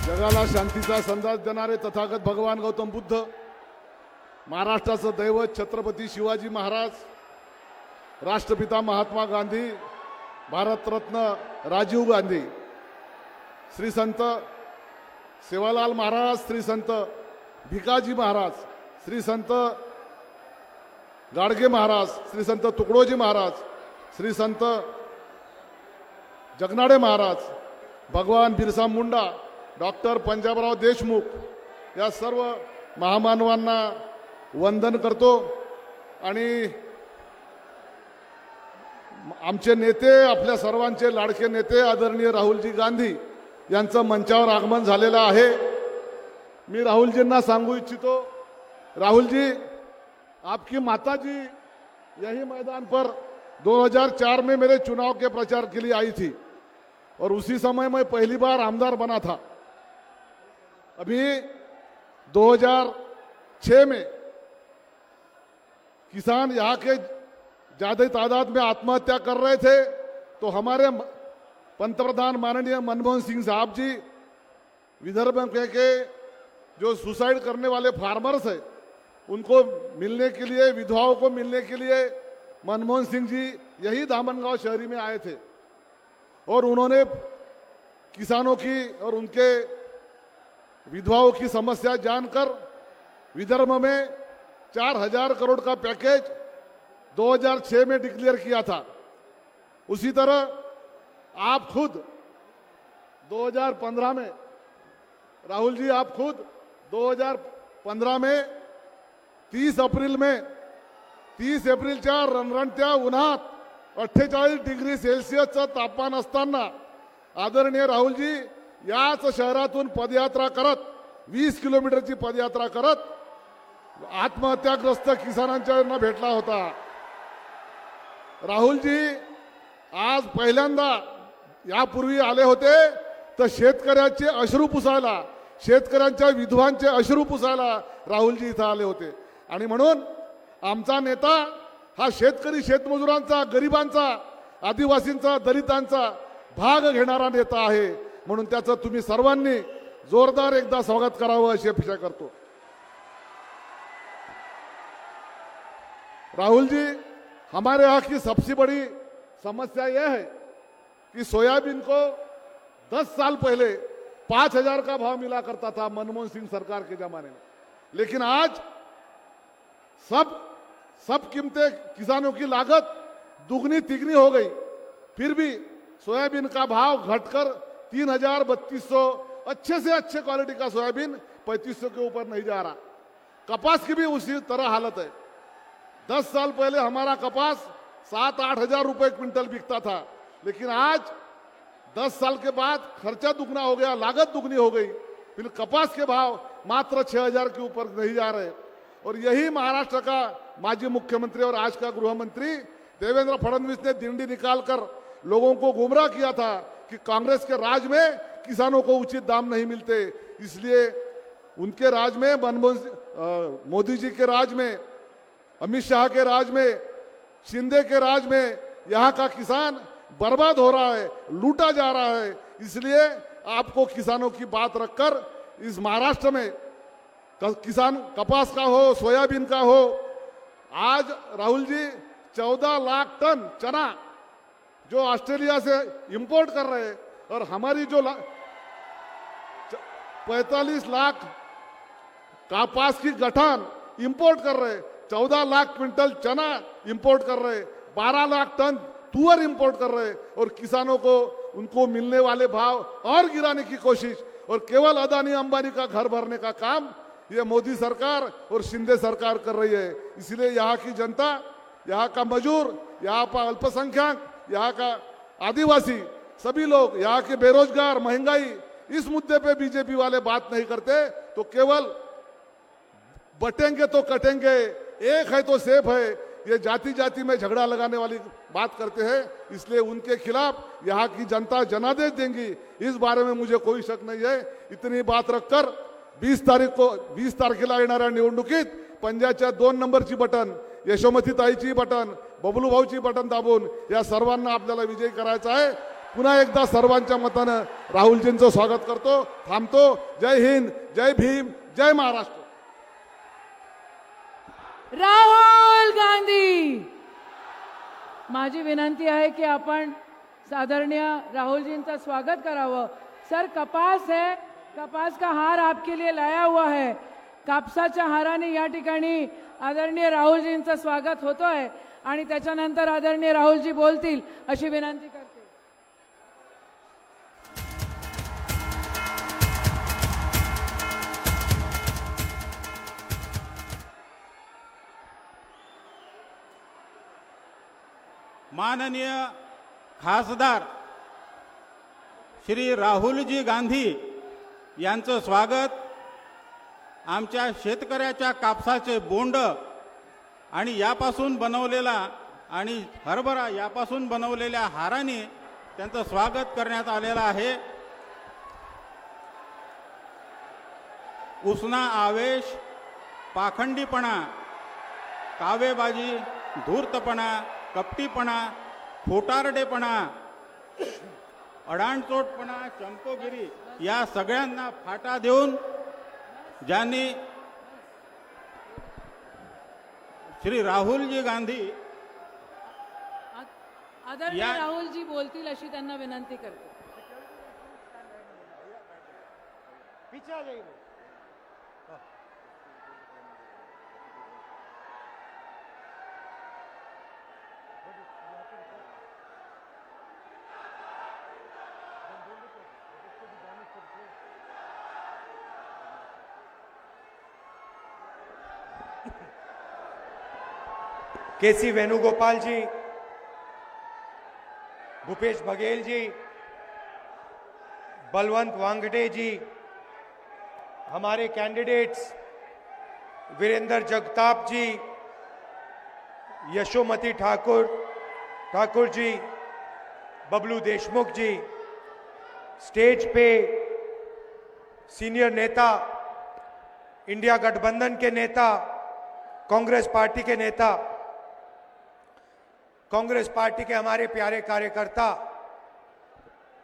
जगाला शांतीचा संदेश देणारे तथागत भगवान गौतम बुद्ध, महाराष्ट्राचं दैवत छत्रपती शिवाजी महाराज, राष्ट्रपिता महात्मा गांधी, भारतरत्न राजीव गांधी, श्री संत सेवालाल महाराज, श्री संत भिकाजी महाराज, श्री संत गाडगे महाराज, श्री संत तुकडोजी महाराज, श्री संत जगनाडे महाराज, भगवान बिरसा मुंडा, डॉक्टर पंजाबराव देशमुख या सर्व महामानवांना वंदन करतो। आणि आमचे नेते, आपल्या सर्वांचे लाडके नेते आदरणीय राहुलजी गांधी यांचं मंचावर आगमन झालेलं आहे। मी राहुलजींना सांगू इच्छितो, राहुल जी, आपकी माताजी यही मैदान पर 2004 में मेरे चुनाव के प्रचार के लिए आई थी और उसी समय मैं पहली बार आमदार बना था। अभी 2006 में किसान यहाँ के ज्यादा तादाद में आत्महत्या कर रहे थे, तो हमारे पंतप्रधान माननीय मनमोहन सिंह साहब जी विदर्भ के जो सुसाइड करने वाले फार्मर्स हैं उनको मिलने के लिए, विधवाओं को मिलने के लिए मनमोहन सिंह जी यही दामनगांव शहरी में आए थे और उन्होंने किसानों की और उनके विधवाओं की समस्या जानकर विदर्भ में 4000 करोड़ का पैकेज 2006 में डिक्लेयर किया था। उसी तरह आप खुद 2015 में, राहुल जी आप खुद 2015 में 30 एप्रिलच्या रणरणत्या उन्हात 48 डिग्री सेल्सिअसचं तापमान असताना आदरणीय राहुलजी याच शहरातून पदयात्रा करत 20 किलोमीटरची पदयात्रा करत आत्महत्याग्रस्त किसानांना भेटला होता। राहुलजी आज पहिल्यांदा यापूर्वी आले होते तर शेतकऱ्यांचे अश्रू पुसायला, शेतकऱ्यांच्या विधवांचे अश्रू पुसायला राहुलजी इथं आले होते। आणि म्हणून आमचा नेता हा शेतकरी, शेतमजुरांचा, गरिबांचा, आदिवासींचा, दलितांचा भाग घेणारा नेता आहे। म्हणून त्याचं तुम्ही सर्वांनी जोरदार एकदा स्वागत करावं अशी अपेक्षा करतो। राहुल जी, हमारे यहाँ की सबसे बड़ी समस्या यह है कि सोयाबीन को 10 साल पहले 5000 का भाव मिला करता था मनमोहन सिंह सरकार के जमाने में, लेकिन आज सब कीमतें, किसानों की लागत दुगनी तिगनी हो गई, फिर भी सोयाबीन का भाव घटकर 3000 3200, अच्छे से अच्छे क्वालिटी का सोयाबीन 3500 के ऊपर नहीं जा रहा। कपास की भी उसी तरह हालत है। 10 साल पहले हमारा कपास 7-8 हजार रुपए क्विंटल बिकता था, लेकिन आज 10 साल के बाद खर्चा दुगना हो गया, लागत दुगनी हो गई, फिर कपास के भाव मात्र 6000 के ऊपर नहीं जा रहे। और यही महाराष्ट्र का माजी मुख्यमंत्री और आज का गृह मंत्री देवेंद्र फडणवीस ने दिंडी निकालकर लोगों को गुमराह किया था कि कांग्रेस के राज में किसानों को उचित दाम नहीं मिलते, इसलिए उनके राज में, मोदी जी के राज में, अमित शाह के राज में, शिंदे के राज में यहाँ का किसान बर्बाद हो रहा है, लूटा जा रहा है। इसलिए आपको किसानों की बात रखकर इस महाराष्ट्र में किसान, कपास का हो, सोयाबीन का हो, आज राहुल जी 14 लाख टन चना जो ऑस्ट्रेलिया से इंपोर्ट कर रहे हैं और हमारी जो 45 लाख कपास की गठान इंपोर्ट कर रहे, 14 लाख क्विंटल चना इंपोर्ट कर रहे, 12 लाख टन तुअर इंपोर्ट कर रहे और किसानों को उनको मिलने वाले भाव और गिराने की कोशिश, और केवल अदानी अंबानी का घर भरने का काम ये मोदी सरकार और शिंदे सरकार कर रही है। इसलिए यहाँ की जनता, यहाँ का मजदूर, यहाँ का अल्पसंख्यक, यहाँ का आदिवासी, सभी लोग, यहाँ के बेरोजगार, महंगाई, इस मुद्दे पे बीजेपी वाले बात नहीं करते, तो केवल बटेंगे तो कटेंगे, एक है तो सेफ है, ये जाति जाति में झगड़ा लगाने वाली बात करते हैं। इसलिए उनके खिलाफ यहाँ की जनता जनादेश देंगी, इस बारे में मुझे कोई शक नहीं है। इतनी बात रखकर 20 तारखेला येणाऱ्या निवडणुकीत पंजाच्या 2 नंबरची बटन, यशोमती ताईची बटन, बबलू भाऊची बटन दाबून या सर्वांना आपल्याला विजयी करायचा आहे। पुन्हा एकदा सर्वांच्या मतानं राहुलजींचं स्वागत करतो, थांबतो. जय हिंद, जय भीम, जय महाराष्ट्र. राहुल गांधी. माझी विनंती आहे की आपण आदरणीय राहुलजींचं स्वागत करावं. सर, कपास है, कपास का हार आपके लिए लाया हुआ है. कापसाच्या हाराने या ठिकाणी आदरणीय राहुलजींचं स्वागत होतोय आणि त्याच्यानंतर आदरणीय राहुलजी बोलतील अशी विनंती करते. माननीय खासदार श्री राहुलजी गांधी यांचं स्वागत आमच्या शेतकऱ्याच्या कापसाचे बोंड आणि यापासून बनवलेला आणि हरभरा यापासून बनवलेल्या हाराने त्यांचं स्वागत करण्यात आलेलं आहे. उसना आवेश, पाखंडीपणा, कावेबाजी, धूर्तपणा, कपटीपणा, खोटारडेपणा, अडाणचोटपणा, चंपोगिरी या सगळ्यांना फाटा देऊन ज्यांनी श्री राहुलजी गांधी आदरणीय राहुलजी बोलतील अशी त्यांना विनंती करते. केसी वेणुगोपाल जी, भूपेश बघेल जी, बलवंत वांगटे जी, हमारे कैंडिडेट्स वीरेंद्र जगताप जी, यशोमती ठाकुर जी, बबलू देशमुख जी, स्टेज पे सीनियर नेता, इंडिया गठबंधन के नेता, कांग्रेस पार्टी के नेता, कांग्रेस पार्टी के हमारे प्यारे कार्यकर्ता,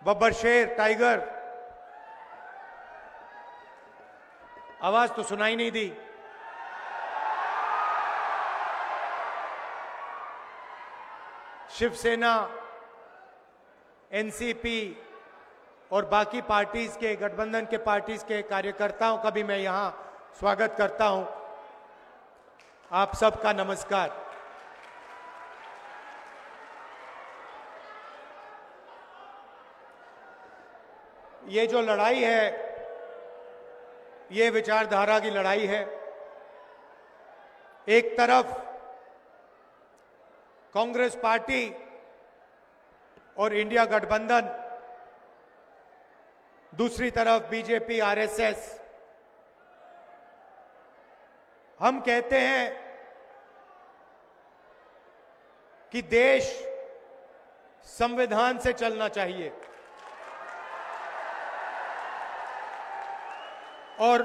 बब्बर शेर, टाइगर, आवाज तो सुनाई नहीं दी. शिवसेना, एनसीपी और बाकी पार्टीज के, गठबंधन के पार्टीज के कार्यकर्ताओं का भी मैं यहां स्वागत करता हूं. आप सबका नमस्कार. ये जो लड़ाई है, ये विचारधारा की लड़ाई है. एक तरफ कांग्रेस पार्टी और इंडिया गठबंधन, दूसरी तरफ बीजेपी, आरएसएस. हम कहते हैं कि देश संविधान से चलना चाहिए और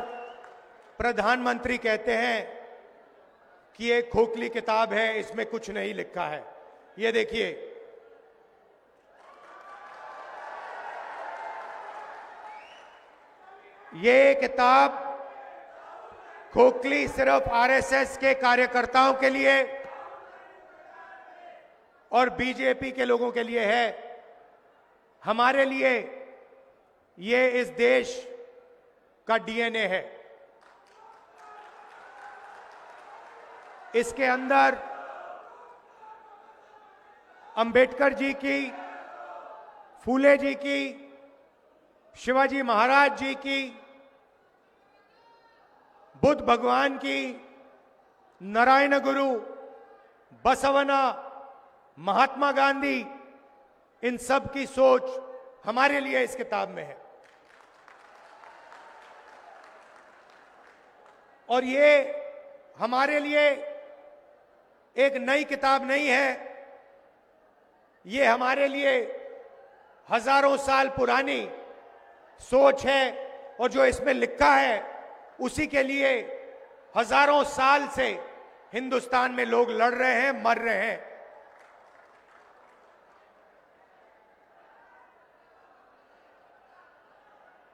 प्रधानमंत्री कहते हैं कि ये खोखली किताब है, इसमें कुछ नहीं लिखा है. ये देखिए, ये किताब खोखली सिर्फ आरएसएस के कार्यकर्ताओं के लिए और बीजेपी के लोगों के लिए है. हमारे लिए ये इस देश का डीएनए है. इसके अंदर अंबेडकर जी की, फूले जी की, शिवाजी महाराज जी की, बुद्ध भगवान की, नारायण गुरु, बसवना, महात्मा गांधी, इन सब की सोच हमारे लिए इस किताब में है. और ये हमारे लिए एक नई किताब नहीं है. ये हमारे लिए हजारों साल पुरानी सोच है और जो इसमें लिखा है उसी के लिए हजारों साल से हिंदुस्तान में लोग लड़ रहे हैं, मर रहे हैं.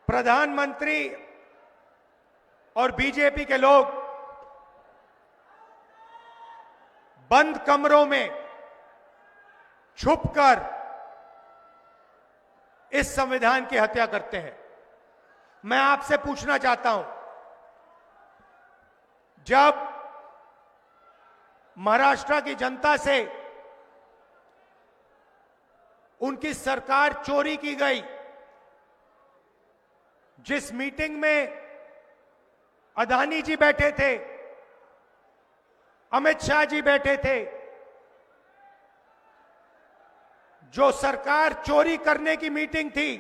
प्रधानमंत्री और बीजेपी के लोग बंद कमरों में छुपकर इस संविधान की हत्या करते हैं। मैं आपसे पूछना चाहता हूं, जब महाराष्ट्र की जनता से उनकी सरकार चोरी की गई, जिस मीटिंग में अदानी जी बैठे थे, अमित शाह जी बैठे थे, जो सरकार चोरी करने की मीटिंग थी,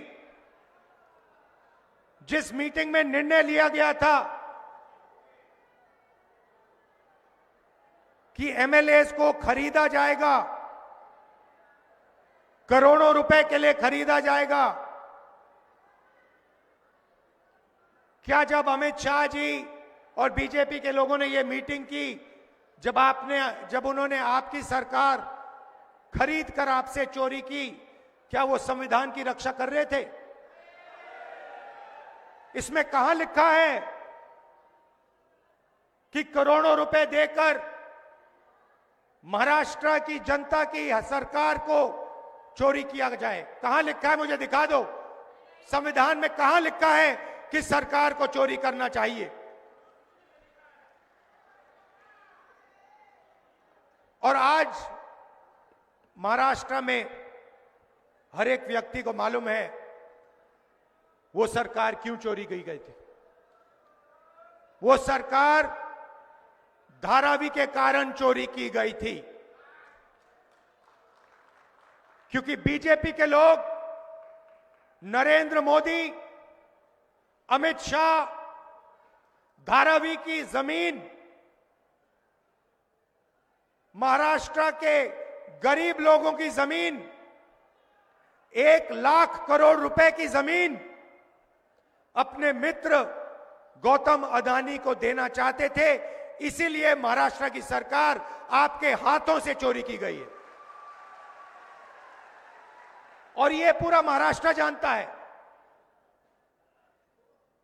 जिस मीटिंग में निर्णय लिया गया था कि एमएलएस को खरीदा जाएगा, करोड़ों रुपए के लिए खरीदा जाएगा, क्या जब अमित शाह जी और बीजेपी के लोगों ने यह मीटिंग की, जब उन्होंने आपकी सरकार खरीद कर आपसे चोरी की, क्या वो संविधान की रक्षा कर रहे थे? इसमें कहां लिखा है कि करोड़ों रुपए देकर महाराष्ट्र की जनता की सरकार को चोरी किया जाए? कहां लिखा है? मुझे दिखा दो। संविधान में कहां लिखा है कि सरकार को चोरी करना चाहिए? और आज महाराष्ट्र में हर एक व्यक्ति को मालूम है वो सरकार क्यों चोरी की गई थी। वो सरकार धारावी के कारण चोरी की गई थी, क्योंकि बीजेपी के लोग, नरेंद्र मोदी, अमित शाह, धारावी की जमीन, महाराष्ट्र के गरीब लोगों की जमीन, 1 लाख करोड़ रुपए की जमीन अपने मित्र गौतम अदानी को देना चाहते थे। इसीलिए महाराष्ट्र की सरकार आपके हाथों से चोरी की गई है, और यह पूरा महाराष्ट्र जानता है,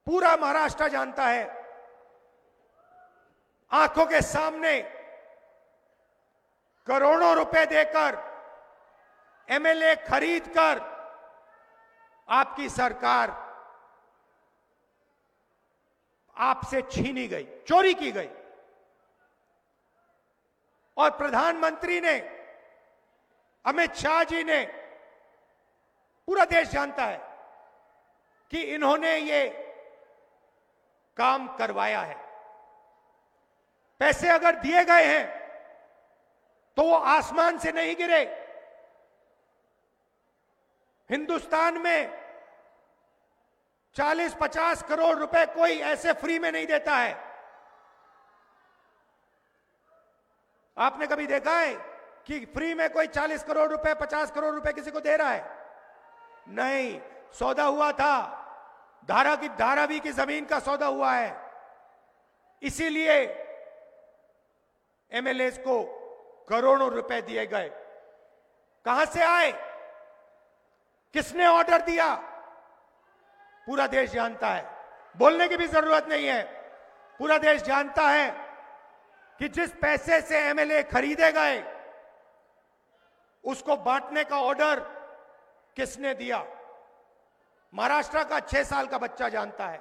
पूरा महाराष्ट्र जानता है। आंखों के सामने करोड़ों रुपए देकर एमएलए खरीदकर आपकी सरकार आपसे छीनी गई, चोरी की गई। और प्रधानमंत्री ने, अमित शाह जी ने, पूरा देश जानता है कि इन्होंने ये काम करवाया है। पैसे अगर दिए गए हैं तो वो आसमान से नहीं गिरे। हिंदुस्तान में 40-50 करोड़ रुपए कोई ऐसे फ्री में नहीं देता है। आपने कभी देखा है कि फ्री में कोई 40 करोड़ रुपए, 50 करोड़ रुपए किसी को दे रहा है? नहीं, सौदा हुआ था। धारावी की जमीन का सौदा हुआ है। इसीलिए एमएलएस को करोड़ों रुपए दिए गए। कहां से आए? किसने ऑर्डर दिया? पूरा देश जानता है, बोलने की भी जरूरत नहीं है। पूरा देश जानता है कि जिस पैसे से एमएलए खरीदे गए, उसको बांटने का ऑर्डर किसने दिया? महाराष्ट्र का 6 साल का बच्चा जानता है।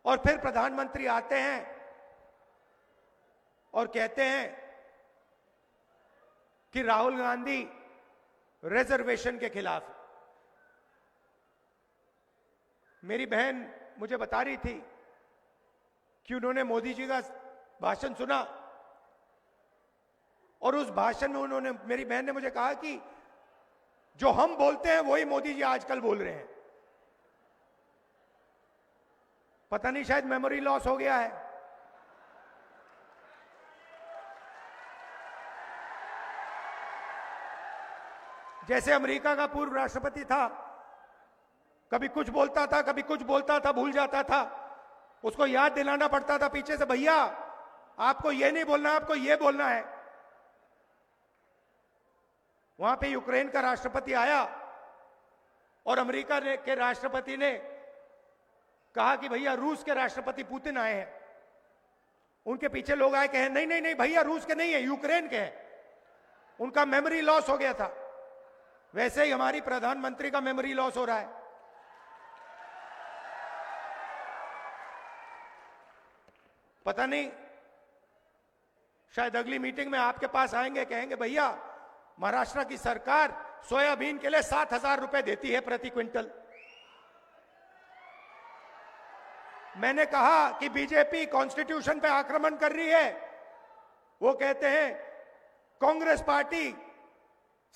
और फिर प्रधानमंत्री आते हैं और कहते हैं कि राहुल गांधी रिजर्वेशन के खिलाफ है। मेरी बहन मुझे बता रही थी कि उन्होंने मोदी जी का भाषण सुना, और उस भाषण में उन्होंने, मेरी बहन ने मुझे कहा कि जो हम बोलते हैं वही मोदी जी आजकल बोल रहे हैं। पता नहीं, शायद मेमोरी लॉस हो गया है। जैसे अमेरिका का पूर्व राष्ट्रपति था, कभी कुछ बोलता था, कभी कुछ बोलता था, भूल जाता था। उसको याद दिलाना पड़ता था पीछे से, भैया आपको ये नहीं बोलना, आपको ये बोलना है। वहां पे यूक्रेन का राष्ट्रपति आया और अमेरिका के राष्ट्रपति ने कहा कि भैया रूस के राष्ट्रपति पुतिन आए हैं। उनके पीछे लोग आए, कहे नहीं नहीं नहीं भैया रूस के नहीं है, यूक्रेन के हैं, उनका मेमोरी लॉस हो गया था। वैसे ही हमारी प्रधानमंत्री का मेमोरी लॉस हो रहा है। पता नहीं, शायद अगली मीटिंग में आपके पास आएंगे, कहेंगे भैया महाराष्ट्र की सरकार सोयाबीन के लिए 7,000 रुपए देती है प्रति क्विंटल। मैंने कहा कि बीजेपी कॉन्स्टिट्यूशन पे आक्रमण कर रही है, वो कहते हैं कांग्रेस पार्टी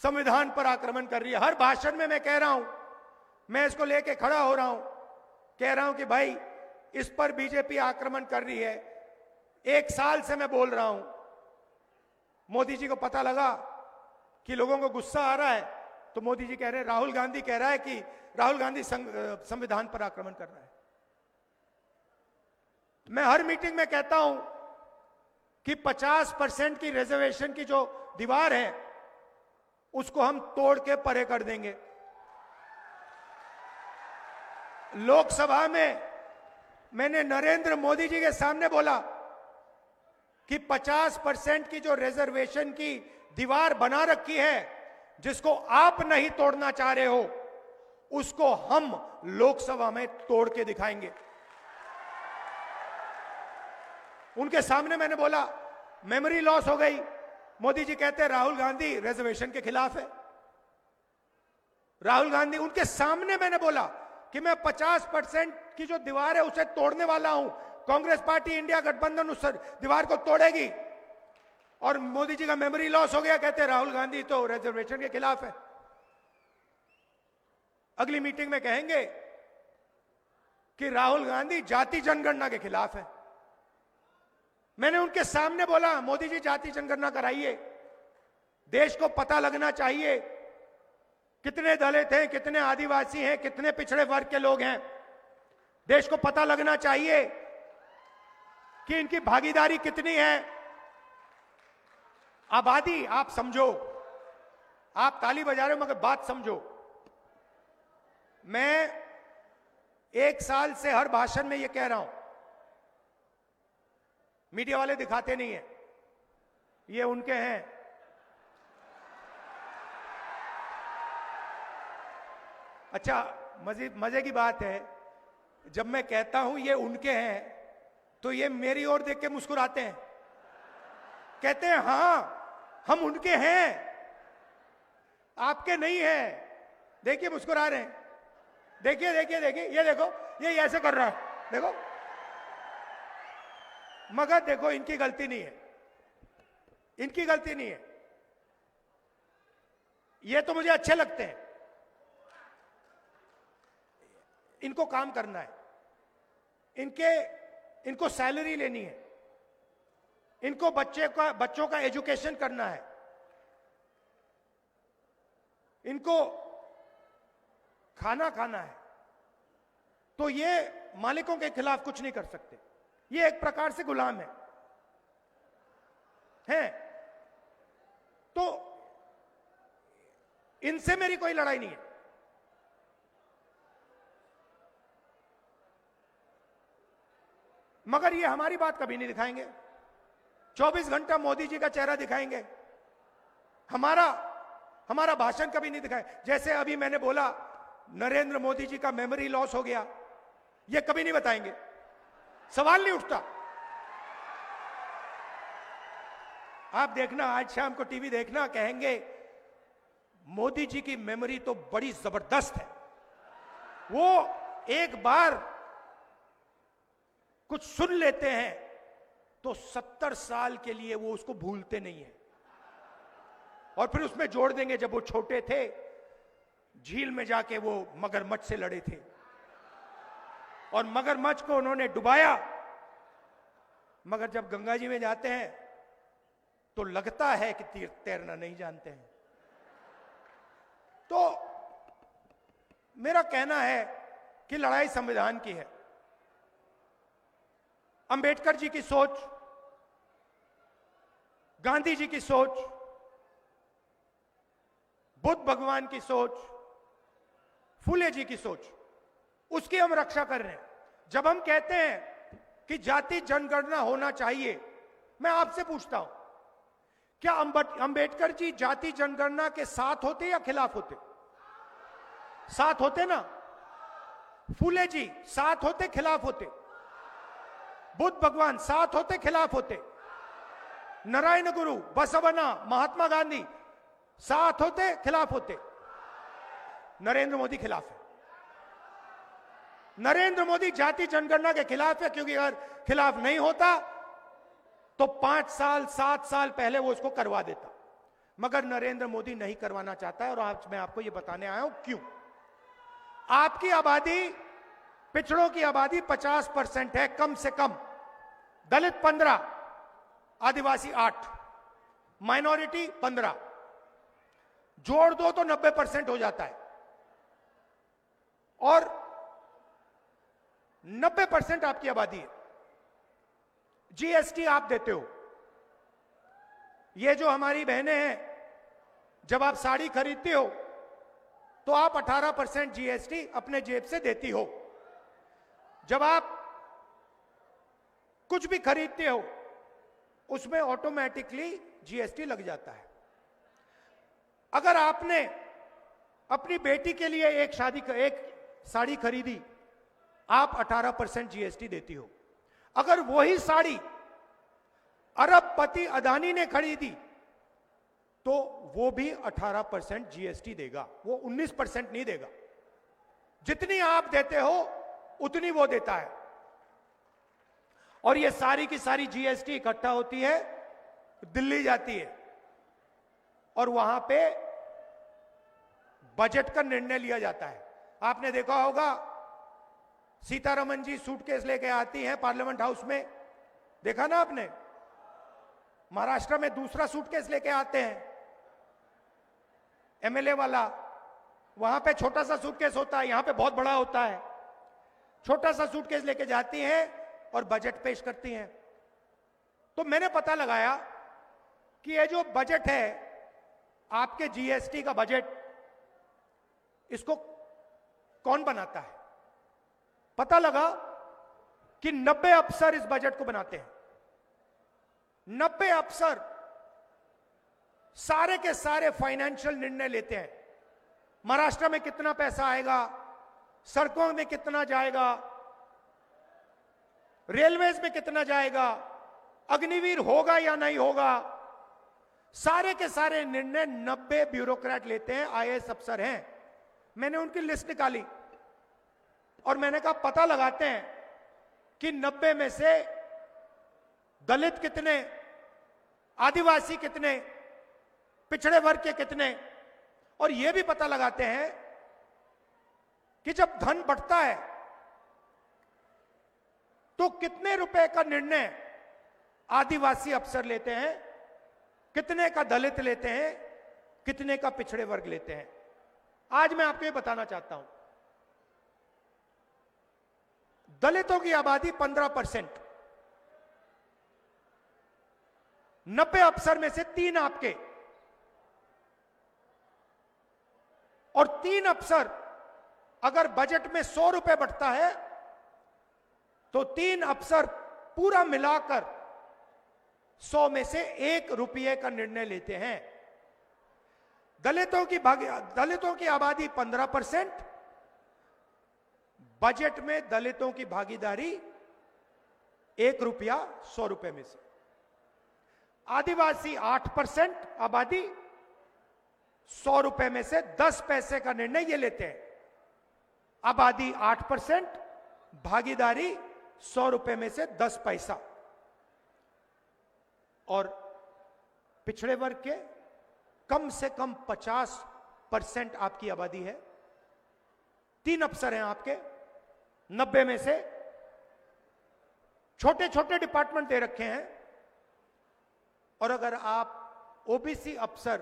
संविधान पर आक्रमण कर रही है। हर भाषण में मैं कह रहा हूं, मैं इसको लेके खड़ा हो रहा हूं, कह रहा हूं कि भाई इस पर बीजेपी आक्रमण कर रही है। 1 साल से मैं बोल रहा हूं, मोदी जी को पता लगा कि लोगों को गुस्सा आ रहा है, तो मोदी जी कह रहे हैं, राहुल गांधी कह रहा है कि राहुल गांधी संविधान पर आक्रमण कर रहा है। मैं हर मीटिंग में कहता हूं कि 50% की रिजर्वेशन की जो दीवार है उसको हम तोड़ के परे कर देंगे। लोकसभा में मैंने नरेंद्र मोदी जी के सामने बोला कि 50% की जो रिजर्वेशन की दीवार बना रखी है, जिसको आप नहीं तोड़ना चाह रहे हो, उसको हम लोकसभा में तोड़ के दिखाएंगे। उनके सामने मैंने बोला मेमोरी लॉस हो गई, मोदी जी कहते हैं राहुल गांधी रिजर्वेशन के खिलाफ है। राहुल गांधी, उनके सामने मैंने बोला कि मैं 50% की जो दीवार है उसे तोड़ने वाला हूं, कांग्रेस पार्टी इंडिया गठबंधन उस दीवार को तोड़ेगी। और मोदी जी का मेमोरी लॉस हो गया, कहते हैं राहुल गांधी तो रिजर्वेशन के खिलाफ है। अगली मीटिंग में कहेंगे कि राहुल गांधी जाति जनगणना के खिलाफ है। मैंने उनके सामने बोला मोदी जी जाति जनगणना कराइए, देश को पता लगना चाहिए कितने दलित हैं, कितने आदिवासी हैं, कितने पिछड़े वर्ग के लोग हैं। देश को पता लगना चाहिए कि इनकी भागीदारी कितनी है। आबादी, आप समझो, आप ताली बजा रहे हो मगर बात समझो। मैं 1 साल से हर भाषण में यह कह रहा हूं, मीडिया वाले दिखाते नहीं है, ये उनके हैं। अच्छा, मजे की बात है, जब मैं कहता हूं ये उनके हैं तो ये मेरी ओर देख के मुस्कुराते हैं, कहते हैं हां हम उनके हैं, आपके नहीं हैं। देखिए मुस्कुरा रहे हैं, देखिए देखिए देखिए, ये देखो, ये ऐसे कर रहा है, देखो। मगर देखो इनकी गलती नहीं है, इनकी गलती नहीं है। ये तो मुझे अच्छे लगते हैं, इनको काम करना है, इनको सैलरी लेनी है, इनको बच्चों का एजुकेशन करना है, इनको खाना खाना है। तो ये मालिकों के खिलाफ कुछ नहीं कर सकते, ये एक प्रकार से गुलाम है। तो इनसे मेरी कोई लड़ाई नहीं है। मगर ये हमारी बात कभी नहीं दिखाएंगे, 24 घंटा मोदी जी का चेहरा दिखाएंगे, हमारा भाषण कभी नहीं दिखाए। जैसे अभी मैंने बोला नरेंद्र मोदी जी का मेमोरी लॉस हो गया, ये कभी नहीं बताएंगे, सवाल नहीं उठता। आप देखना, आज शाम को टीवी देखना, कहेंगे मोदी जी की मेमोरी तो बड़ी जबरदस्त है, वो एक बार कुछ सुन लेते हैं तो 70 साल के लिए वो उसको भूलते नहीं है। और फिर उसमें जोड़ देंगे जब वो छोटे थे, झील में जाके वो मगरमच्छ से लड़े थे और मगरमच्छ को उन्होंने डुबाया। मगर जब गंगा जी में जाते हैं तो लगता है कि तैरना नहीं जानते हैं। तो मेरा कहना है कि लड़ाई संविधान की है। अंबेडकर जी की सोच, गांधी जी की सोच, बुद्ध भगवान की सोच, फूले जी की सोच, उसकी हम रक्षा कर रहे हैं। जब हम कहते हैं कि जाति जनगणना होना चाहिए, मैं आपसे पूछता हूं, क्या अंबेडकर जी जाति जनगणना के साथ होते या खिलाफ होते? साथ होते ना। फूले जी साथ होते खिलाफ होते? बुद्ध भगवान साथ होते खिलाफ होते? नारायण गुरु, बसवना, महात्मा गांधी साथ होते खिलाफ होते? नरेंद्र मोदी खिलाफ है। नरेंद्र मोदी जाति जनगणना के खिलाफ है, क्योंकि अगर खिलाफ नहीं होता तो 5 साल 7 साल पहले वो इसको करवा देता, मगर नरेंद्र मोदी नहीं करवाना चाहता है। और आज मैं आपको ये बताने आया हूं क्यों। आपकी आबादी, पिछड़ों की आबादी 50% है कम से कम, दलित 15, आदिवासी 8, माइनॉरिटी 15, जोड़ दो तो 90% हो जाता है। और 90% आपकी आबादी है। जीएसटी आप देते हो। ये जो हमारी बहनें हैं, जब आप साड़ी खरीदते हो तो आप 18% जीएसटी अपने जेब से देती हो। जब आप कुछ भी खरीदते हो उसमें ऑटोमेटिकली जीएसटी लग जाता है। अगर आपने अपनी बेटी के लिए एक साड़ी खरीदी, आप 18% जीएसटी देती हो। अगर वही साड़ी अरबपति अदानी ने खरीदी तो वो भी 18% जीएसटी देगा, वो 19% नहीं देगा। जितनी आप देते हो उतनी वो देता है। और ये सारी की सारी जीएसटी इकट्ठा होती है, दिल्ली जाती है और वहां पे बजट का निर्णय लिया जाता है। आपने देखा होगा सीतारमन जी सूटकेस लेके आती हैं पार्लियामेंट हाउस में, देखा ना आपने? महाराष्ट्र में दूसरा सूटकेस लेके आते हैं एमएलए वाला, वहां पे छोटा सा सूटकेस होता है, यहां पे बहुत बड़ा होता है। छोटा सा सूटकेस लेके जाती हैं और बजट पेश करती हैं। तो मैंने पता लगाया कि ये जो बजट है आपके जीएसटी का बजट, इसको कौन बनाता है? पता लगा कि 90 अफसर इस बजट को बनाते हैं। 90 अफसर सारे के सारे फाइनेंशियल निर्णय लेते हैं। महाराष्ट्र में कितना पैसा आएगा, सड़कों में कितना जाएगा, रेलवेज में कितना जाएगा, अग्निवीर होगा या नहीं होगा, सारे के सारे निर्णय 90 ब्यूरोक्रेट लेते हैं, आईएएस अफसर हैं। मैंने उनकी लिस्ट निकाली और मैंने कहा पता लगाते हैं कि 90 में से दलित कितने, आदिवासी कितने, पिछड़े वर्ग के कितने, और यह भी पता लगाते हैं कि जब धन बढ़ता है तो कितने रुपए का निर्णय आदिवासी अफसर लेते हैं, कितने का दलित लेते हैं, कितने का पिछड़े वर्ग लेते हैं। आज मैं आपको ये बताना चाहता हूं, दलितों की आबादी 15%, 90 अफसर में से 3 आपके, और 3 अफसर अगर बजट में 100 रुपए बढ़ता है तो 3 अफसर पूरा मिलाकर 100 में से 1 रुपये का निर्णय लेते हैं। दलितों की आबादी 15%, बजट में दलितों की भागीदारी 1 रुपया 100 रुपए में से। आदिवासी 8% आबादी, 100 रुपए में से 10 पैसे का निर्णय ये लेते हैं। आबादी 8%, भागीदारी 100 रुपए में से 10 पैसा। और पिछड़े वर्ग के कम से कम 50% आपकी आबादी है। 3 अफसर हैं आपके 90 में से। छोटे छोटे डिपार्टमेंट दे रखे हैं, और अगर आप ओबीसी अफसर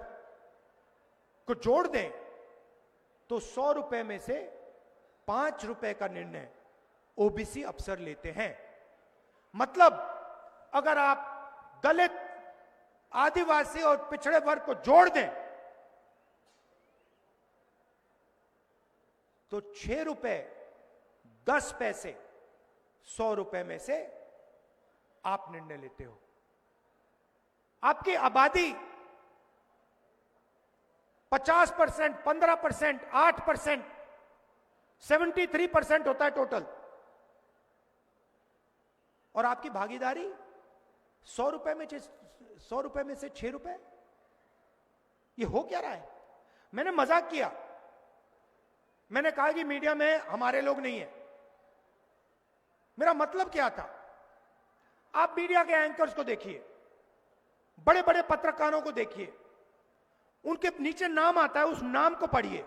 को जोड़ दें तो 100 रुपए में से 5 रुपए का निर्णय ओबीसी अफसर लेते हैं। मतलब अगर आप दलित, आदिवासी और पिछड़े वर्ग को जोड़ दें तो 6 रुपए 10 पैसे 100 रुपए में से आप निर्णय लेते हो। आपकी आबादी 50%, 15%, 8%, 73% होता है टोटल, और आपकी भागीदारी 100 रुपए में 6 रुपए। ये हो क्या रहा है? मैंने मजाक किया, मैंने कहा कि मीडिया में हमारे लोग नहीं है। मेरा मतलब क्या था? आप मीडिया के एंकर्स को देखिए, बड़े बड़े पत्रकारों को देखिए, उनके नीचे नाम आता है, उस नाम को पढ़िए,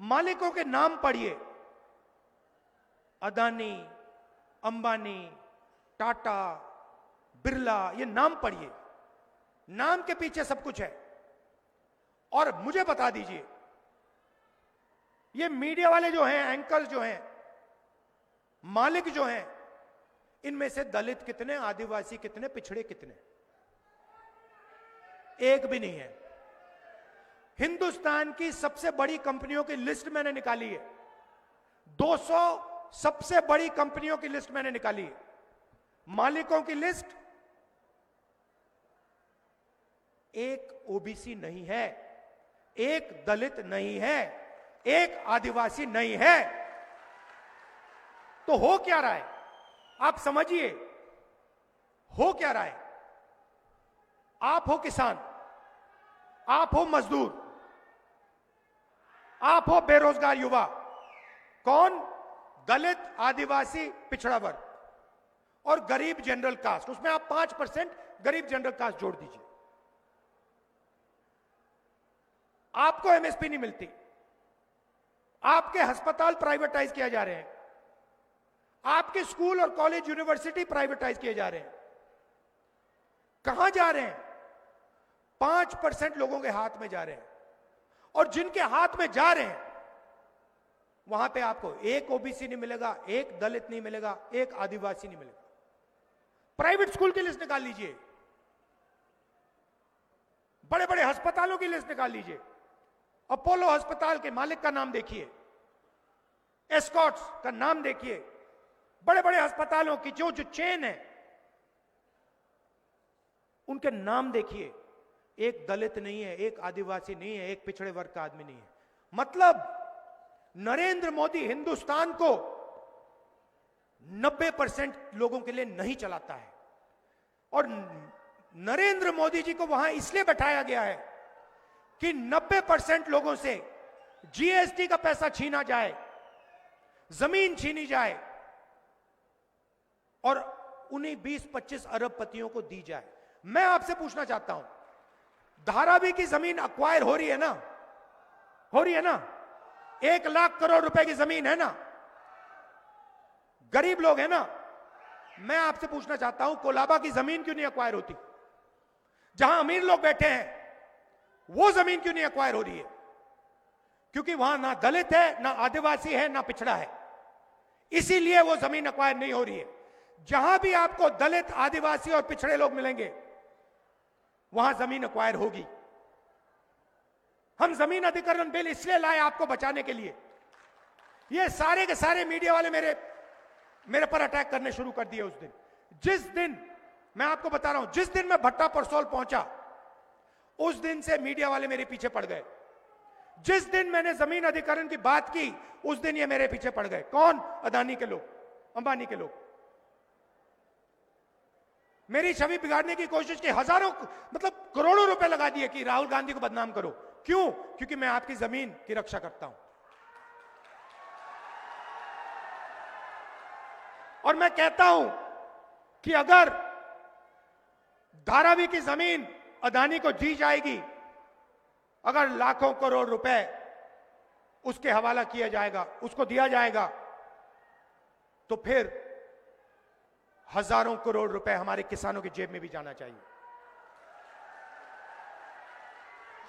मालिकों के नाम पढ़िए, अदानी, अंबानी, टाटा, बिरला, ये नाम पढ़िए। नाम के पीछे सब कुछ है। और मुझे बता दीजिए, ये मीडिया वाले जो हैं, एंकर जो हैं, मालिक जो हैं, इनमें से दलित कितने, आदिवासी कितने, पिछड़े कितने? एक भी नहीं है। हिंदुस्तान की सबसे बड़ी कंपनियों की लिस्ट मैंने निकाली है, 200 सबसे बड़ी कंपनियों की लिस्ट मैंने निकाली है। मालिकों की लिस्ट, एक ओबीसी नहीं है, एक दलित नहीं है, एक आदिवासी नहीं है। तो हो क्या रहा है? आप समझिए, हो क्या रहा है? आप हो किसान, आप हो मजदूर, आप हो बेरोजगार युवा, कौन? दलित, आदिवासी, पिछड़ा वर्ग और गरीब जनरल कास्ट। उसमें आप 5% गरीब जनरल कास्ट जोड़ दीजिए। आपको एमएसपी नहीं मिलती, आपके अस्पताल प्राइवेटाइज किया जा रहे हैं, आपके स्कूल और कॉलेज यूनिवर्सिटी प्राइवेटाइज किए जा रहे हैं। कहां जा रहे हैं? 5% लोगों के हाथ में जा रहे हैं। और जिनके हाथ में जा रहे हैं, वहां पे आपको एक ओबीसी नहीं मिलेगा, एक दलित नहीं मिलेगा, एक आदिवासी नहीं मिलेगा। प्राइवेट स्कूल की लिस्ट निकाल लीजिए, बड़े बड़े अस्पतालों की लिस्ट निकाल लीजिए। अपोलो अस्पताल के मालिक का नाम देखिए, एस्कॉट्स का नाम देखिए, बड़े बड़े अस्पतालों की जो चेन है, उनके नाम देखिए। एक दलित नहीं है, एक आदिवासी नहीं है, एक पिछड़े वर्ग का आदमी नहीं है। मतलब नरेंद्र मोदी हिंदुस्तान को 90% लोगों के लिए नहीं चलाता है। और नरेंद्र मोदी जी को वहां इसलिए बैठाया गया है कि 90% लोगों से जीएसटी का पैसा छीना जाए, जमीन छीनी जाए और उन्हीं 20-25 अरबपतियों को दी जाए। मैं आपसे पूछना चाहता हूं, धारावी की जमीन अक्वायर हो रही है ना? हो रही है ना? 1 लाख करोड़ रुपए की जमीन है ना? गरीब लोग है ना? मैं आपसे पूछना चाहता हूं, कोलाबा की जमीन क्यों नहीं अक्वायर होती? जहां अमीर लोग बैठे हैं, वो जमीन क्यों नहीं अक्वायर हो रही है? क्योंकि वहां ना दलित है, ना आदिवासी है, ना पिछड़ा है, इसीलिए वो जमीन अक्वायर नहीं हो रही है। जहां भी आपको दलित, आदिवासी और पिछड़े लोग मिलेंगे, वहां जमीन अक्वायर होगी। हम जमीन अधिग्रहण बिल इसलिए लाए आपको बचाने के लिए। ये सारे के सारे मीडिया वाले मेरे पर अटैक करने शुरू कर दिए उस दिन। जिस दिन, मैं आपको बता रहा हूं, जिस दिन मैं भट्टा परसोल पहुंचा, उस दिन से मीडिया वाले मेरे पीछे पड़ गए। जिस दिन मैंने जमीन अधिग्रहण की बात की, उस दिन ये मेरे पीछे पड़ गए। कौन? अदानी के लोग, अंबानी के लोग। मेरी छवि बिगाड़ने की कोशिश की, हजारों मतलब करोड़ों रुपए लगा दिए कि राहुल गांधी को बदनाम करो। क्यों? क्योंकि मैं आपकी जमीन की रक्षा करता हूं। और मैं कहता हूं कि अगर धारावी की जमीन अदानी को दी जाएगी, अगर लाखों करोड़ रुपए उसके हवाला किया जाएगा, उसको दिया जाएगा, तो फिर हजारों करोड़ रुपए हमारे किसानों की जेब में भी जाना चाहिए।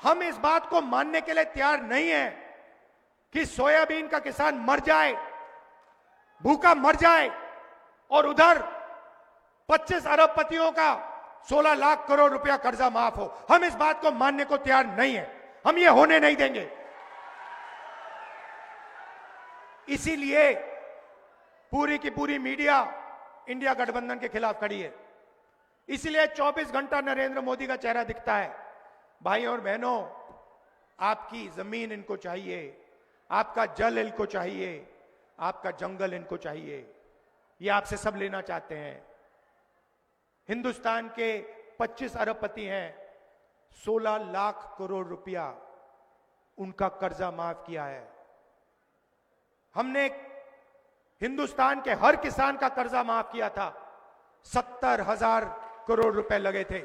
हम इस बात को मानने के लिए तैयार नहीं है कि सोयाबीन का किसान मर जाए, भूखा मर जाए, और उधर 25 अरबपतियों का 16 लाख करोड़ रुपया कर्जा माफ हो। हम इस बात को मानने को तैयार नहीं है, हम ये होने नहीं देंगे। इसीलिए पूरी की पूरी मीडिया इंडिया गठबंधन के खिलाफ खड़ी है। इसलिए 24 घंटा नरेंद्र मोदी का चेहरा दिखता है। भाइयों और बहनों, आपकी जमीन इनको चाहिए, आपका जल इनको चाहिए, आपका जंगल इनको चाहिए। ये आपसे सब लेना चाहते हैं। हिंदुस्तान के 25 अरबपति हैं, 16 लाख करोड़ रुपया उनका कर्जा माफ किया है। हमने हिंदुस्तान के हर किसान का कर्जा माफ किया था। 70,000 करोड़ रुपए लगे थे।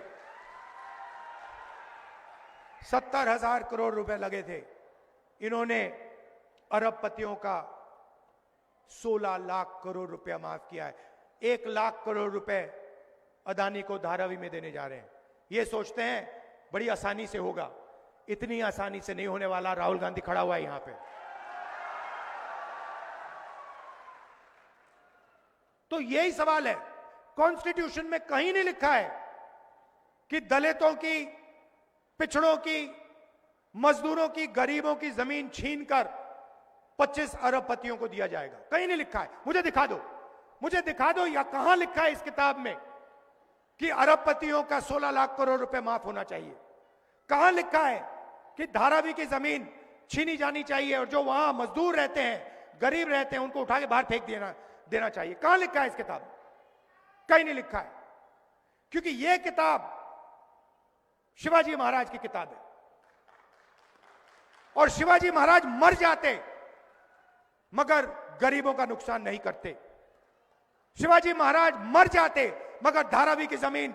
70,000 करोड़ रुपए लगे थे। इन्होंने अरबपतियों का 16 लाख करोड़ रुपया माफ किया है। 1 लाख करोड़ रुपए अदानी को धारावी में देने जा रहे हैं। ये सोचते हैं बड़ी आसानी से होगा। इतनी आसानी से नहीं होने वाला। राहुल गांधी खड़ा हुआ है यहां पे। तो यही सवाल है। कॉन्स्टिट्यूशन में कहीं नहीं लिखा है कि दलितों की, पिछड़ों की, मजदूरों की, गरीबों की जमीन छीनकर 25 अरबपतियों को दिया जाएगा। कहीं नहीं लिखा है। मुझे दिखा दो, मुझे दिखा दो या कहां लिखा है इस किताब में कि अरबपतियों का 16 लाख करोड़ रुपए माफ होना चाहिए। कहां लिखा है कि धारावी की जमीन छीनी जानी चाहिए और जो वहां मजदूर रहते हैं, गरीब रहते हैं, उनको उठा के बाहर फेंक देना चाहिए। कहां लिखा है इस किताब में? कहीं नहीं लिखा है। क्योंकि यह किताब शिवाजी महाराज की किताब है और शिवाजी महाराज मर जाते मगर गरीबों का नुकसान नहीं करते। शिवाजी महाराज मर जाते मगर धारावी की जमीन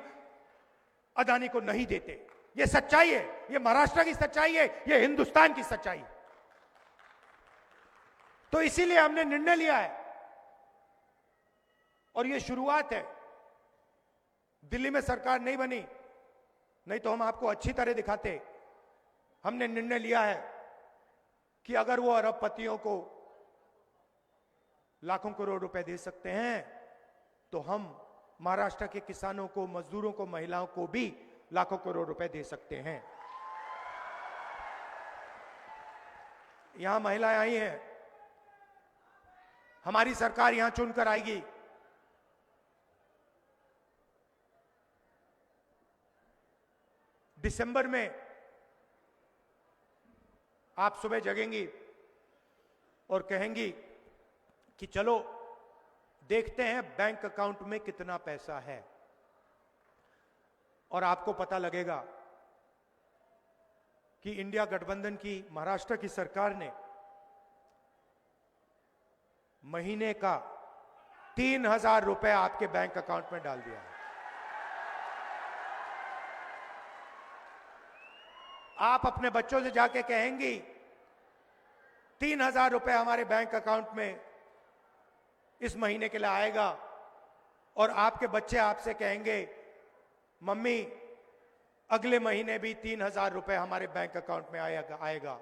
अदानी को नहीं देते। यह सच्चाई है। यह महाराष्ट्र की सच्चाई है। यह हिंदुस्तान की सच्चाई है। तो इसीलिए हमने निर्णय लिया है और यह शुरुआत है। दिल्ली में सरकार नहीं बनी, नहीं तो हम आपको अच्छी तरह दिखाते। हमने निर्णय लिया है कि अगर वो अरबपतियों को लाखों करोड़ रुपए दे सकते हैं तो हम महाराष्ट्र के किसानों को, मजदूरों को, महिलाओं को भी लाखों करोड़ रुपए दे सकते हैं। यहां महिलाएं आई हैं। हमारी सरकार यहां चुनकर आएगी। दिसंबर में आप सुबह जगेंगी और कहेंगी कि चलो देखते हैं बैंक अकाउंट में कितना पैसा है, और आपको पता लगेगा कि इंडिया गठबंधन की महाराष्ट्र की सरकार ने महीने का 3,000 रुपए आपके बैंक अकाउंट में डाल दिया है। आप अपने बच्चों से जाके कहेंगी 3,000 रुपए हमारे बैंक अकाउंट में इस महीने के लिए आएगा, और आपके बच्चे आपसे कहेंगे मम्मी अगले महीने भी 3,000 रुपए हमारे बैंक अकाउंट में आएगा,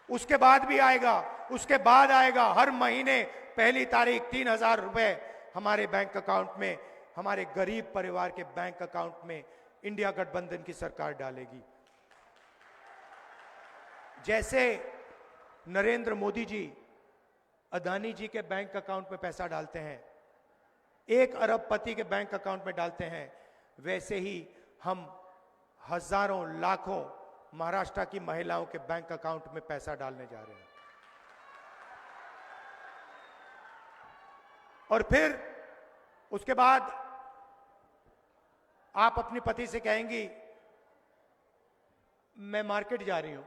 उसके बाद भी आएगा, उसके बाद आएगा। हर महीने पहली तारीख 3,000 रुपए हमारे बैंक अकाउंट में, हमारे गरीब परिवार के बैंक अकाउंट में इंडिया गठबंधन की सरकार डालेगी। जैसे नरेंद्र मोदी जी अदानी जी के बैंक अकाउंट में पैसा डालते हैं, 1 अरबपति के बैंक अकाउंट में डालते हैं, वैसे ही हम हजारों लाखों महाराष्ट्र की महिलाओं के बैंक अकाउंट में पैसा डालने जा रहे हैं। और फिर उसके बाद आप अपने पति से कहेंगी मैं मार्केट जा रही हूं,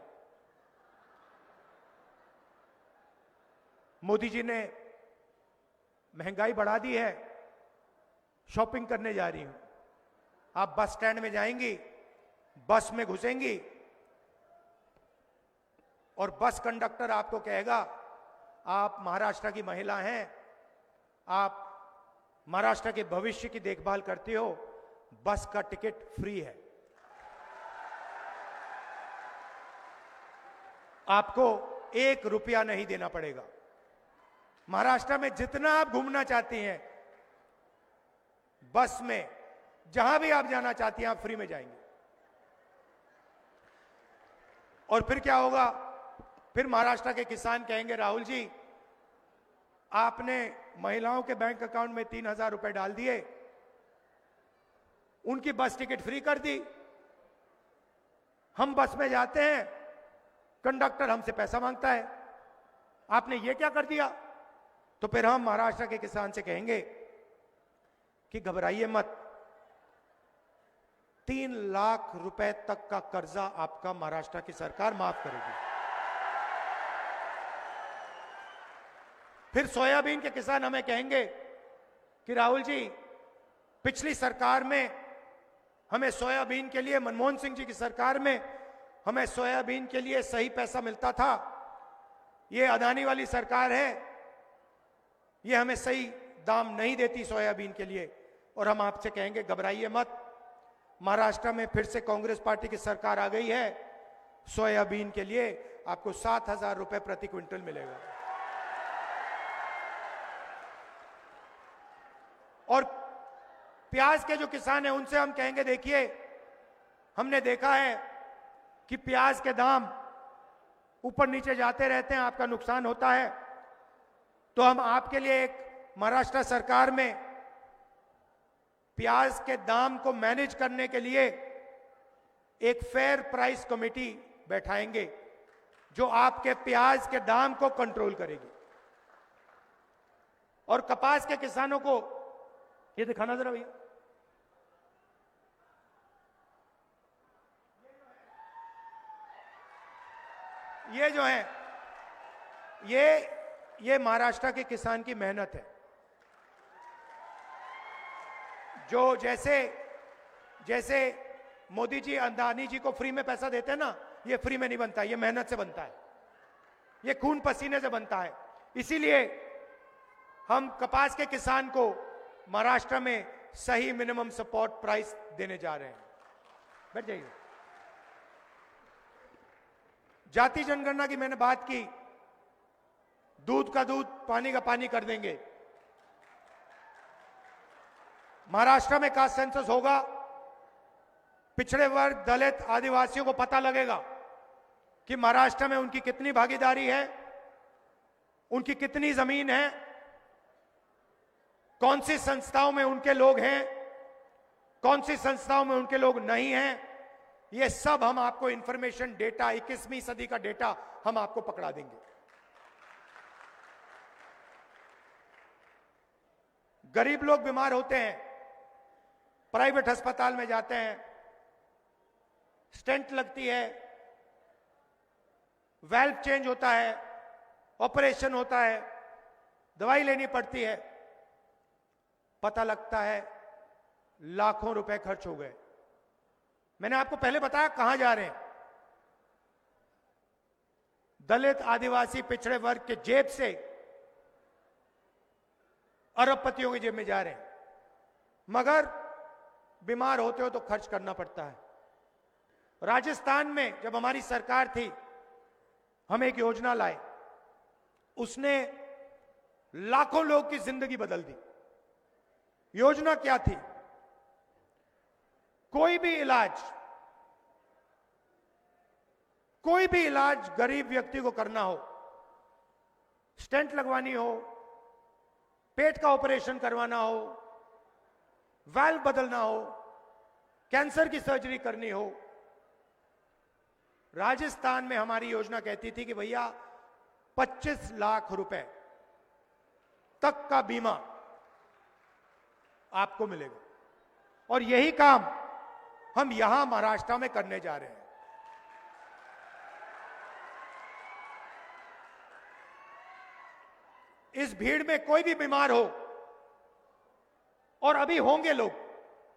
मोदी जी ने महंगाई बढ़ा दी है, शॉपिंग करने जा रही हूं। आप बस स्टैंड में जाएंगी, बस में घुसेंगी और बस कंडक्टर आपको कहेगा आप महाराष्ट्र की महिला हैं, आप महाराष्ट्र के भविष्य की देखभाल करती हो, बस का टिकट फ्री है। आपको 1 रुपया नहीं देना पड़ेगा। महाराष्ट्र में जितना आप घूमना चाहती हैं, बस में जहां भी आप जाना चाहती हैं, आप फ्री में जाएंगे। और फिर क्या होगा? फिर महाराष्ट्र के किसान कहेंगे राहुल जी आपने महिलाओं के बैंक अकाउंट में 3,000 रुपए डाल दिए, उनकी बस टिकट फ्री कर दी। हम बस में जाते हैं, कंडक्टर हमसे पैसा मांगता है, आपने ये क्या कर दिया? तो फिर हम महाराष्ट्र के किसान से कहेंगे कि घबराइए मत, 3 लाख रुपए तक का कर्जा आपका महाराष्ट्र की सरकार माफ करेगी। फिर सोयाबीन के किसान हमें कहेंगे कि राहुल जी, पिछली सरकार में हमें सोयाबीन के लिए, मनमोहन सिंह जी की सरकार में हमें सोयाबीन के लिए सही पैसा मिलता था, ये अदानी वाली सरकार है, ये हमें सही दाम नहीं देती सोयाबीन के लिए। और हम आपसे कहेंगे घबराइए मत, महाराष्ट्र में फिर से कांग्रेस पार्टी की सरकार आ गई है, सोयाबीन के लिए आपको 7,000 रुपए प्रति क्विंटल मिलेगा। और प्याज के जो किसान हैं उनसे हम कहेंगे, देखिए हमने देखा है कि प्याज के दाम ऊपर नीचे जाते रहते हैं, आपका नुकसान होता है, तो हम आपके लिए एक महाराष्ट्र सरकार में प्याज के दाम को मैनेज करने के लिए एक फेयर प्राइस कमेटी बैठाएंगे जो आपके प्याज के दाम को कंट्रोल करेगी। और कपास के किसानों को ये दिखाना जरा भैया, ये जो है ये महाराष्ट्र के किसान की मेहनत है। जो जैसे मोदी जी अदानी जी को फ्री में पैसा देते हैं ना, ये फ्री में नहीं बनता, ये मेहनत से बनता है, ये खून पसीने से बनता है। इसीलिए हम कपास के किसान को महाराष्ट्र में सही मिनिमम सपोर्ट प्राइस देने जा रहे हैं। बैठ जाइए। जाति जनगणना की मैंने बात की, दूध का दूध, पानी का पानी कर देंगे। महाराष्ट्र में कास्ट सेंसस होगा, पिछड़े वर्ग, दलित, आदिवासियों को पता लगेगा कि महाराष्ट्र में उनकी कितनी भागीदारी है, उनकी कितनी जमीन है, कौन सी संस्थाओं में उनके लोग हैं, कौन सी संस्थाओं में उनके लोग नहीं हैं। ये सब हम आपको इंफॉर्मेशन, डेटा, 21वीं सदी का डेटा हम आपको पकड़ा देंगे। गरीब लोग बीमार होते हैं, प्राइवेट अस्पताल में जाते हैं, स्टेंट लगती है, वाल्व चेंज होता है, ऑपरेशन होता है, दवाई लेनी पड़ती है, पता लगता है लाखों रुपए खर्च हो गए। मैंने आपको पहले बताया कहां जा रहे हैं। दलित, आदिवासी, पिछड़े वर्ग के जेब से अरबपतियों की जेब में जा रहे हैं। मगर बीमार होते हो तो खर्च करना पड़ता है। राजस्थान में जब हमारी सरकार थी, हम एक योजना लाए, उसने लाखों लोग की जिंदगी बदल दी। योजना क्या थी? कोई भी इलाज गरीब व्यक्ति को करना हो, स्टेंट लगवानी हो, पेट का ऑपरेशन करवाना हो, वाल्व बदलना हो, कैंसर की सर्जरी करनी हो, राजस्थान में हमारी योजना कहती थी कि भैया 25 लाख रुपए तक का बीमा आपको मिलेगा। और यही काम हम यहां महाराष्ट्र में करने जा रहे हैं। इस भीड़ में कोई भी बीमार हो, और अभी होंगे लोग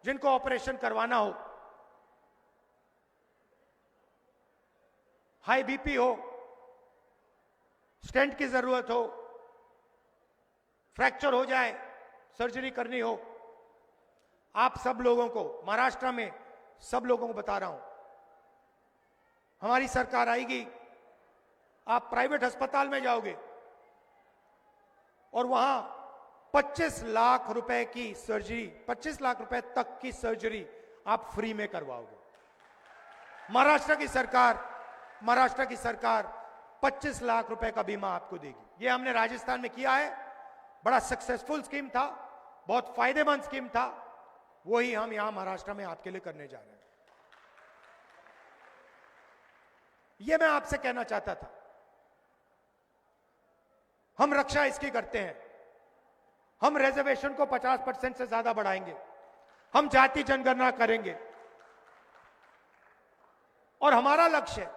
जिनको ऑपरेशन करवाना हो, हाई बीपी हो, स्टेंट की जरूरत हो, फ्रैक्चर हो जाए, सर्जरी करनी हो, आप सब लोगों को, महाराष्ट्र में सब लोगों को बता रहा हूं, हमारी सरकार आएगी, आप प्राइवेट अस्पताल में जाओगे और वहां 25 लाख रुपए की सर्जरी, 25 लाख रुपए तक की सर्जरी आप फ्री में करवाओगे। महाराष्ट्र की सरकार 25 लाख रुपए का बीमा आपको देगी। ये हमने राजस्थान में किया है, बड़ा सक्सेसफुल स्कीम था, बहुत फायदेमंद स्कीम था, वही हम यहां महाराष्ट्र में आपके लिए करने जा रहे हैं। यह मैं आपसे कहना चाहता था। हम रक्षा इसकी करते हैं, हम रिजर्वेशन को 50% से ज्यादा बढ़ाएंगे, हम जाति जनगणना करेंगे और हमारा लक्ष्य है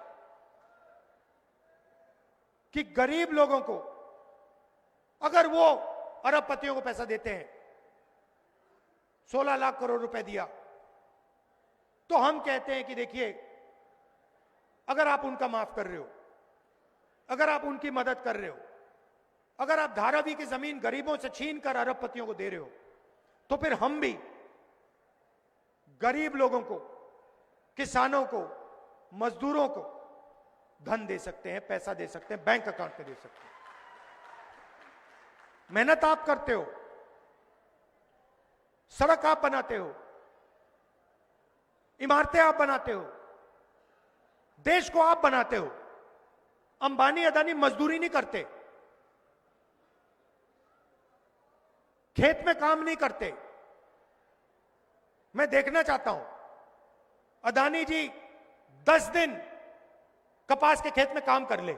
कि गरीब लोगों को, अगर वो अरबपतियों को पैसा देते हैं, 16 लाख करोड़ रुपए दिया, तो हम कहते हैं कि देखिए, अगर आप उनका माफ कर रहे हो, अगर आप उनकी मदद कर रहे हो, अगर आप धारावी की जमीन गरीबों से छीन कर अरबपतियों को दे रहे हो, तो फिर हम भी गरीब लोगों को, किसानों को, मजदूरों को धन दे सकते हैं, पैसा दे सकते हैं, बैंक अकाउंट पे दे सकते हैं। मेहनत आप करते हो, सड़क आप बनाते हो, इमारतें आप बनाते हो, देश को आप बनाते हो। अंबानी अदानी मजदूरी नहीं करते, खेत में काम नहीं करते। मैं देखना चाहता हूं अदानी जी 10 दिन कपास के खेत में काम कर ले,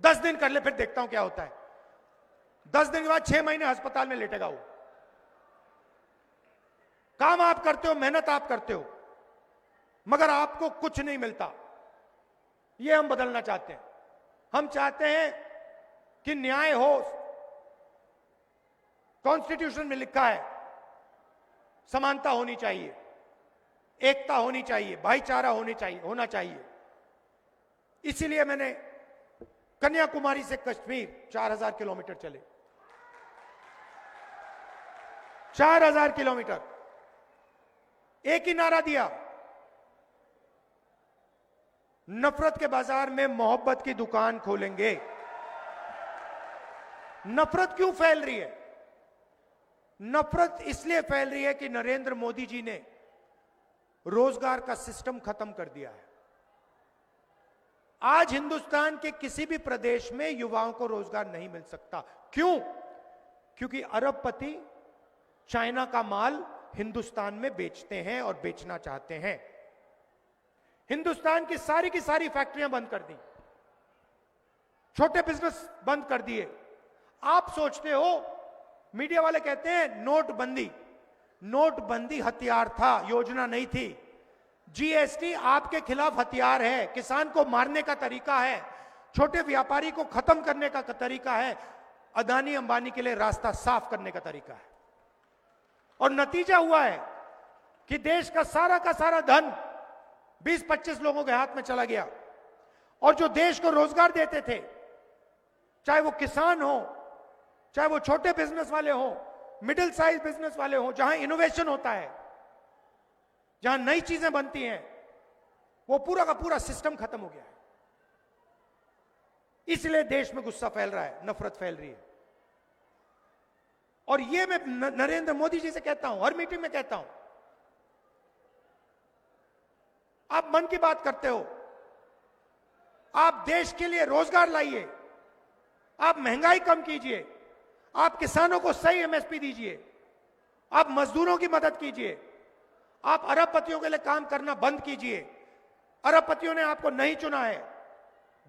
10 दिन कर ले, फिर देखता हूं क्या होता है। 10 दिन के बाद 6 महीने अस्पताल में लेटेगा वो। काम आप करते हो, मेहनत आप करते हो, मगर आपको कुछ नहीं मिलता। ये हम बदलना चाहते हैं। हम चाहते हैं कि न्याय हो। कॉन्स्टिट्यूशन में लिखा है समानता होनी चाहिए, एकता होनी चाहिए, भाईचारा होना चाहिए। इसीलिए मैंने कन्याकुमारी से कश्मीर 4000 किलोमीटर चले, 4000 किलोमीटर, एक ही नारा दिया, नफरत के बाजार में मोहब्बत की दुकान खोलेंगे। नफरत क्यों फैल रही है? नफरत इसलिए फैल रही है कि नरेंद्र मोदी जी ने रोजगार का सिस्टम खत्म कर दिया है। आज हिंदुस्तान के किसी भी प्रदेश में युवाओं को रोजगार नहीं मिल सकता। क्यों? क्योंकि अरबपति चाइना का माल हिंदुस्तान में बेचते हैं और बेचना चाहते हैं। हिंदुस्तान की सारी फैक्ट्रियां बंद कर दी, छोटे बिजनेस बंद कर दिए। आप सोचते हो, मीडिया वाले कहते हैं नोटबंदी, नोटबंदी हथियार था, योजना नहीं थी। जीएसटी आपके खिलाफ हथियार है, किसान को मारने का तरीका है, छोटे व्यापारी को खत्म करने का तरीका है, अदानी अंबानी के लिए रास्ता साफ करने का तरीका है। और नतीजा हुआ है कि देश का सारा धन 20-25 लोगों के हाथ में चला गया। और जो देश को रोजगार देते थे, चाहे वो किसान हो, चाहे वो छोटे बिजनेस वाले हो, मिडिल साइज बिजनेस वाले हो, जहां इनोवेशन होता है, जहां नई चीजें बनती हैं, वो पूरा का पूरा सिस्टम खत्म हो गया है। इसलिए देश में गुस्सा फैल रहा है, नफरत फैल रही है। और ये मैं नरेंद्र मोदी जी से कहता हूं, हर मीटिंग में कहता हूं, आप मन की बात करते हो, आप देश के लिए रोजगार लाइए, आप महंगाई कम कीजिए, आप किसानों को सही एमएसपी दीजिए, आप मजदूरों की मदद कीजिए, आप अरबपतियों के लिए काम करना बंद कीजिए। अरबपतियों ने आपको नहीं चुना है,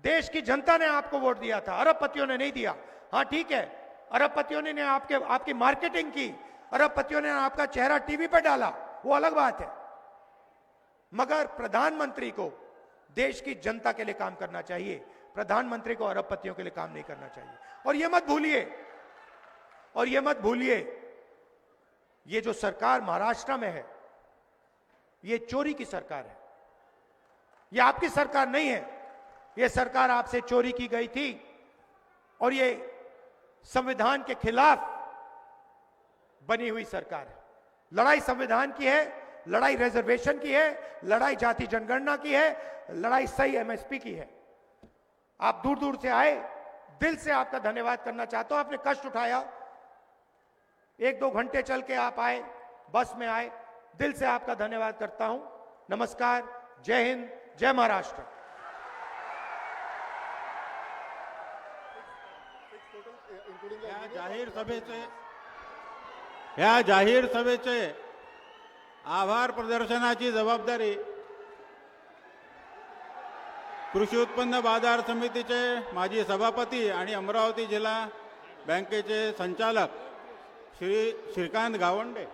देश की जनता ने आपको वोट दिया था, अरबपतियों ने नहीं दिया। हां ठीक है, अरबपतियों ने आपकी मार्केटिंग की, अरबपतियों ने आपका चेहरा टीवी पर डाला, वो अलग बात है। मगर प्रधानमंत्री को देश की जनता के लिए काम करना चाहिए, प्रधानमंत्री को अरबपतियों के लिए काम नहीं करना चाहिए। और यह मत भूलिए, ये जो सरकार महाराष्ट्र में है, ये चोरी की सरकार है। ये आपकी सरकार नहीं है, ये सरकार आपसे चोरी की गई थी। और ये संविधान के खिलाफ बनी हुई सरकार है। लड़ाई संविधान की है, लड़ाई रिजर्वेशन की है, लड़ाई जाति जनगणना की है, लड़ाई सही एमएसपी की है। आप दूर दूर से आए, दिल से आपका धन्यवाद करना चाहता हूं। आपने कष्ट उठाया, 1-2 घंटे चल के आप आए, बस में आए, दिल से आपका धन्यवाद करता हूं। नमस्कार, जय हिंद, जय महाराष्ट्र। including the जाहीर सभेचे आभार प्रदर्शनाची जबाबदारी कृषी उत्पन्न बाजार समितीचे माजी सभापती आणि अमरावती जिल्हा बँकेचे संचालक श्री श्रीकांत गावंडे